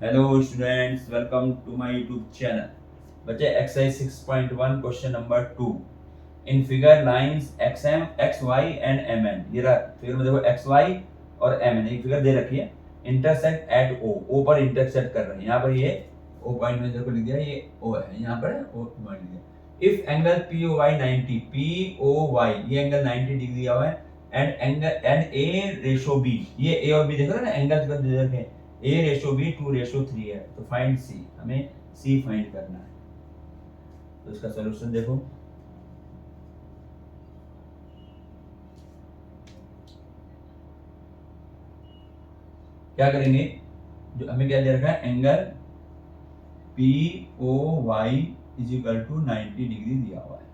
Hello students, welcome to my YouTube channel. बच्चे exercise 6.1 question number 2। In figure lines XM X Y and M N. ये figure में देखो X Y और M N एक figure दे रखी है। इंटरसेक्ट एट ओ, ओ पर इंटरसेक्ट कर रहे हैं। यहाँ पर ये ओ पॉइंट में देखो लिख दिया, ये ओ है, यहाँ पर ओ पॉइंट लिख दिया। If angle P O Y 90, P O Y ये एंगल 90 डिग्री दिया हुआ है, एंड ए रेशो बी, ये ए और बी देखो ना एंगल दे रखे हैं, ए रेशो बी 2:3 है। तो फाइंड सी, हमें सी फाइंड करना है। तो इसका सॉल्यूशन देखो, क्या करेंगे, जो हमें क्या दे रखा है, angle P O Y is equal to 90 degree दिया हुआ है,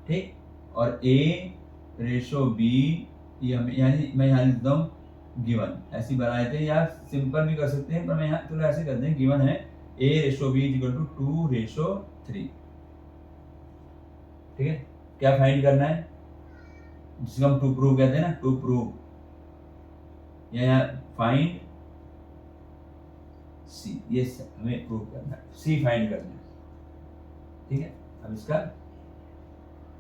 ठीक। और ए रेशो बी, ये हमें यानी मैं यहाँ लिखता हूँ गिवन, ऐसी बनाए थे, या सिंपल भी कर सकते हैं, पर मैं यहाँ थोड़ा ऐसे करते हैं, गिवन है A ratio B is equal to 2:3, ठीक है। क्या फाइंड करना है, जिसको हम टू प्रूव कहते हैं ना, टू प्रूव, या फाइंड सी, ये हमें प्रूव करना है, सी फाइंड करना है, ठीक है। अब इसका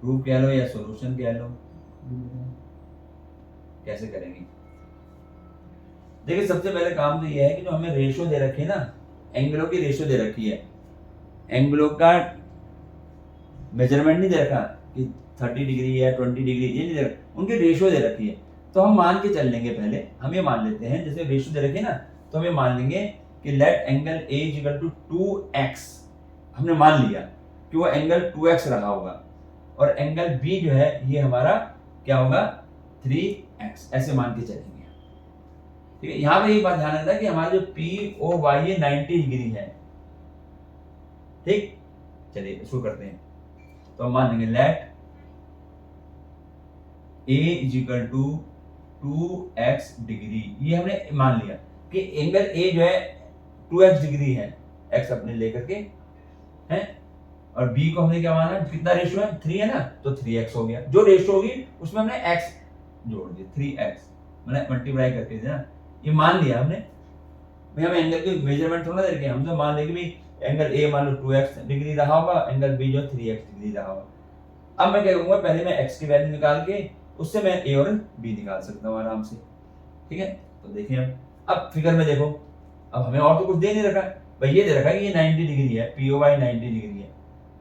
प्रूव कह लो या सॉल्यूशन कह लो, कैसे करेंगे। देखिए सबसे पहले काम तो ये है कि जो हमें रेशो दे रखी है ना, एंगलों की रेशो दे रखी है, एंगलों का मेजरमेंट नहीं दे रखा कि 30 डिग्री है 20 डिग्री, ये नहीं दे रखा, उनकी रेशो दे रखी है। तो हम मान के चल लेंगे, पहले हम ये मान लेते हैं, जैसे रेशो दे रखी है ना, तो हम ये मान लेंगे कि let angle A is equal to 2x। हमने मान लिया कि वो एंगल 2x रहा होगा, और एंगल बी जो है ये हमारा क्या होगा, 3x, ऐसे मान के चलेंगे, ठीक है। यहाँ पर एक बात ध्यान रखना कि हमारा जो पी ओ वाई ये 90 डिग्री है, ठीक। चलिए इसको करते हैं, तो हम मान लेंगे let A is equal to 2x degree, ये हमने मान लिया कि एंगल ए जो है 2x डिग्री है, x अपने लेकर के है, और b को हमने क्या माना, कितना रेशियो है, 3 है ना, तो 3x हो गया। जो रेशियो होगी उसमें हमने x जोड़ दिया, 3x मैंने मल्टीप्लाई करके दिया, ये मान लिया हमने। भाई हमें एंगल की मेजरमेंट थोड़ा देर के, हम तो मान लेंगे भाई एंगल ए मान लो 2x डिग्री रहा होगा, एंगल बी जो 3x डिग्री रहा होगा। अब मैं क्या करूंगा, पहले मैं x की वैल्यू निकाल के उससे मैं ए और बी निकाल सकता हूँ आराम से, ठीक है। तो देखिए अब फिगर में देखो, अब हमें और तो कुछ दे नहीं रखा भाई, ये दे रखा है कि ये 90 डिग्री है, पी ओ वाई 90 डिग्री है।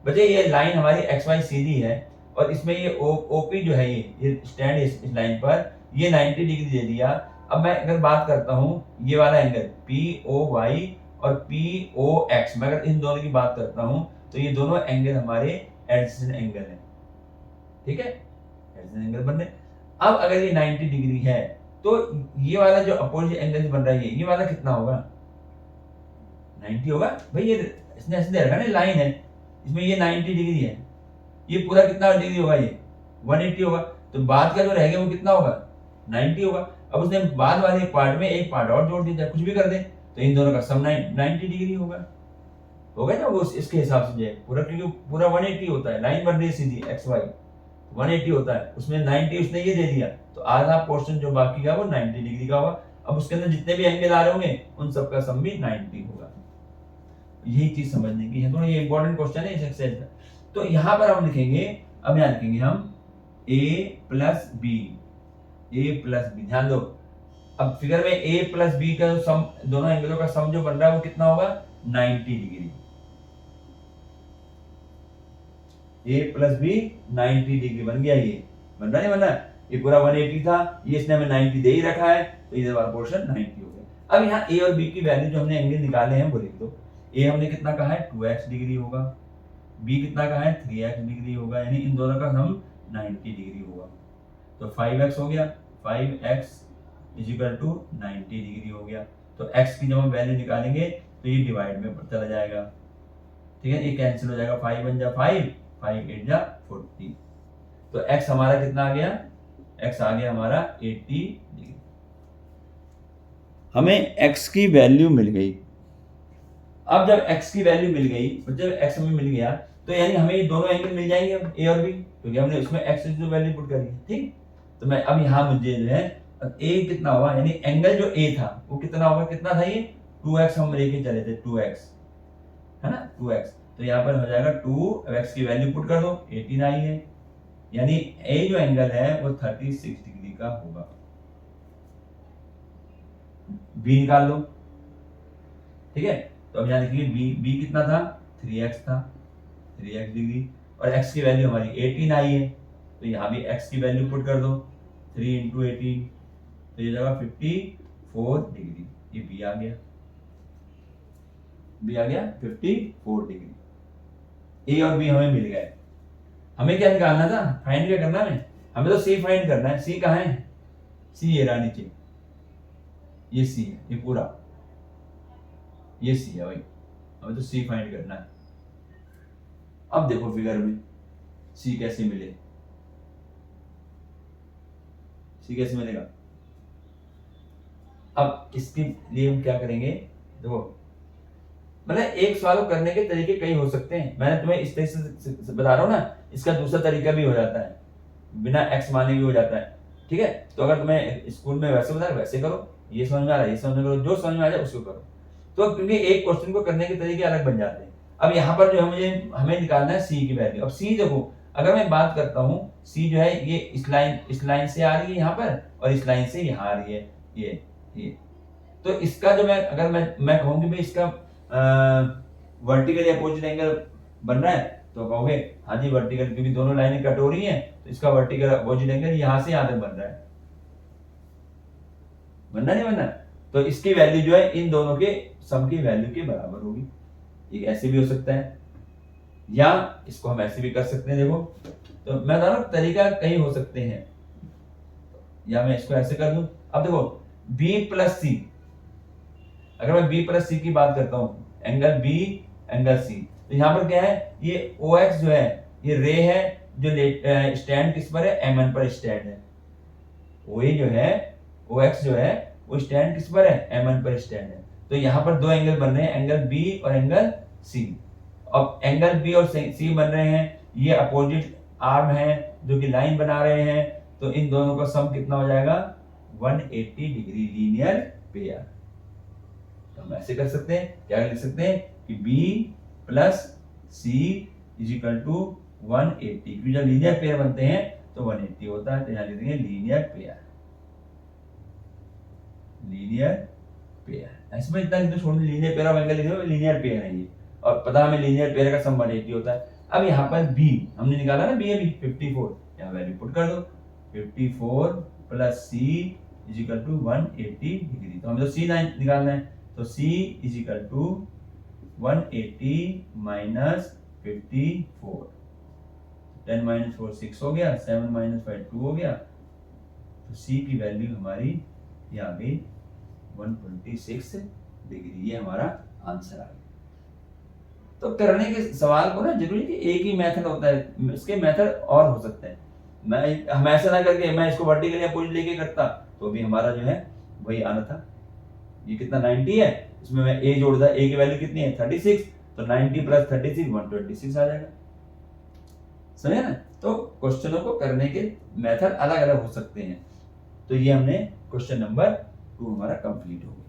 बच्चे ये लाइन हमारी एक्स वाई सीधी है, और इसमें ये ओपी जो है, ये स्टैंड इस लाइन पर, ये 90 डिग्री दे दिया। अब मैं अगर बात करता हूँ ये वाला एंगल पी ओ वाई और पी ओ एक्स, मैं अगर इन दोनों की बात करता हूँ, तो ये दोनों एंगल हमारे एडजेसेंट एंगल है, ठीक है, एडजेसेंट एंगल बन रहे। अब अगर ये 90 डिग्री है, तो ये वाला जो अपोजिट एंगल बन रहा है, ये वाला कितना होगा, 90 होगा भाई। ये इसने ऐसे दे रखा ना, लाइन है, इसमें ये 90 डिग्री है, ये पूरा कितना डिग्री होगा, ये 180 होगा। तो बाद का जो रहेगा वो कितना होगा, 90 होगा। अब उसने बाद वाले पार्ट में एक पार्ट और जोड़ दिया, कुछ भी कर दे, तो इन दोनों का सम 90 डिग्री होगा ना वो, इसके हिसाब से जो है पूरा, क्योंकि पूरा 180 होता है, लाइन बन रही है सीधी एक्स वाई, 180 होता है, उसमें 90 उसने ये दे दिया, तो आधा पोर्शन जो बाकी का वो 90 डिग्री का होगा। अब उसके अंदर जितने भी एंगल आ रहे होंगे उन सबका सम भी 90 होगा। यही चीज समझने की है, थोड़ा ये इंपॉर्टेंट क्वेश्चन है इस एक्सरसाइज का। तो यहाँ पर हम लिखेंगे, अब यहाँ लिखेंगे हम a प्लस बी, ध्यान दो। अब फिगर में a प्लस बी का सम, दोनों एंगलों का सम जो बन रहा है वो कितना होगा, 90 degree. a plus B 90 degree बन गया, ये बन रहा नहीं बन रहा, ये पूरा 180 था, ये इसने हमें 90 दे ही रखा है, तो इधर वाला पोर्शन 90 हो गया। अब यहाँ a और b की वैल्यू जो हमने एंगल निकाले हैं वो लिख दो। a हमने कितना कहा है, 2x डिग्री होगा, b कितना कहा है, 3x डिग्री होगा, यानी इन दोनों का सम 90 डिग्री होगा। तो 5x हो गया, 5x is equal to 90 degree हो गया। तो x की जब हम वैल्यू निकालेंगे तो ये डिवाइड में चला जाएगा, ठीक है, ये कैंसिल हो जाएगा, 5 1 जा 5, 5 8 जा 40। तो x हमारा कितना आ गया, x आ गया हमारा 80 डिग्री। हमें x की वैल्यू मिल गई। अब जब x की वैल्यू मिल गई, जब x हमें मिल गया, तो यानी हमें ये दोनों एंगल मिल जाएंगे अब a और b, क्योंकि हमने उसमें x की जो वैल्यू पुट करी है, ठीक। तो मैं अब यहाँ मुझे जो है a कितना होगा, यानी एंगल जो a था वो कितना होगा, कितना था ये 2x हम लेके चले थे, 2x है ना, 2x। तो यहाँ पर हो जाएगा 2x की वैल्यू पुट कर दो, 18 आई है, यानी ए जो एंगल है वो 36 डिग्री का होगा। बी निकाल लो, ठीक है। तो अब यहाँ लिखिए बी कितना था, 3x था, 3x डिग्री, और x की वैल्यू हमारी 18 आई है, तो यहाँ भी x की वैल्यू पुट कर दो, 3 इंटू 18, तो ये जाएगा 54 डिग्री। ये बी आ गया, बी आ गया 54 डिग्री। ए और बी हमें मिल गए। हमें क्या निकालना था, फाइंड क्या करना है हमें तो सी फाइंड करना है। सी कहाँ है, सी ये रहा नीचे, ये सी है, ये पूरा ये सी है भाई, हमें तो सी फाइंड करना है। अब देखो फिगर में सी कैसे मिले, सी कैसे मिलेगा। अब इसके लिए हम क्या करेंगे, देखो मतलब एक सवाल को करने के तरीके कई हो सकते हैं। मैंने तुम्हें इस तरीके से बता रहा हूँ ना, इसका दूसरा तरीका भी हो जाता है, बिना एक्स माने भी हो जाता है, ठीक है। तो अगर तुम्हें स्कूल में वैसे बता वैसे करो, ये समझ में आ रहा है ये समझ में करो, जो समझ में आ जाए उसको करो। तो क्योंकि एक क्वेश्चन को करने के तरीके अलग बन जाते हैं। अब यहाँ पर जो है हमें निकालना है सी की वैल्यू। अब सी देखो, अगर मैं बात करता हूँ, सी जो है ये इस लाइन से आ रही है यहाँ पर, और इस लाइन से यहाँ आ रही है, ये तो इसका जो अगर मैं कहूँ कि भाई इसका वर्टिकल अपोजिट एंगल बन रहा है, तो कहोगे हाँ जी वर्टिकल, क्योंकि दोनों लाइनें कट हो रही हैं, तो इसका वर्टिकल अपोजिट एंगल यहाँ से यहाँ तक बन रहा है, बनना नहीं बनना। तो इसकी वैल्यू जो है इन दोनों के सम की वैल्यू के बराबर होगी। ये ऐसे भी हो सकता है, या इसको हम ऐसे भी कर सकते हैं। देखो तो मैं बता रहा हूं तरीका कई हो सकते हैं, या मैं इसको ऐसे कर दूं। अब देखो b प्लस सी, अगर मैं b प्लस सी की बात करता हूं, एंगल b एंगल c, तो यहाँ पर क्या है, ये OX जो है ये रे है, जो स्टैंड किस पर है, M1 पर स्टैंड है। OA जो है, OX जो है वो स्टैंड किस पर है, M1 पर स्टैंड है। तो यहाँ पर दो एंगल बन रहे हैं, एंगल B और एंगल C। अब एंगल B और C बन रहे हैं, ये अपोजिट आर्म है जो कि लाइन बना रहे हैं, तो इन दोनों का सम कितना हो जाएगा, 180 डिग्री लीनियर पेयर। तो हम ऐसे कर सकते हैं, क्या लिख सकते हैं कि B plus C is equal to 180, क्योंकि जब लीनियर पेयर बनते हैं तो 180 होता है, तो यहाँ लिख देंगे लीनियर पेयर, लीनियर पेयर। ऐसे में इतना लिख दो, छोड़ लीनियर पेयर ऑफ एंगल लिख दो, लीनियर पेयर है ये, और पता हमें लीनियर पेयर का सम 180 होता है। अब यहाँ पर B हमने निकाला ना, B है 54, यहाँ वैल्यू पुट कर दो, 54 plus C is equal to 180 degree. तो हमें तो C निकालना है, तो C is equal to 180 minus 54, 10 minus 4 6 हो गया, 7 माइनस 5 2 हो गया, तो C की वैल्यू हमारी ये आ गई 126 डिग्री। ये हमारा आंसर आ गया। तो करने के सवाल को ना जरूरी कि एक ही मेथड होता है, इसके मेथड और हो सकते हैं। हम ऐसा ना करके मैं इसको वर्टिकल अपोजिट लेके करता तो भी हमारा जो है वही आना था। ये कितना 90 है, इसमें मैं a जोड़ दा, a की वैल्यू कितनी है 36, तो 90 प्लस 36 126 आ जाएगा, समझे ना। तो क्वेश्चनों को करने के मेथड अलग अलग हो सकते हैं। तो ये हमने क्वेश्चन नंबर 2 हमारा कंप्लीट हो गया।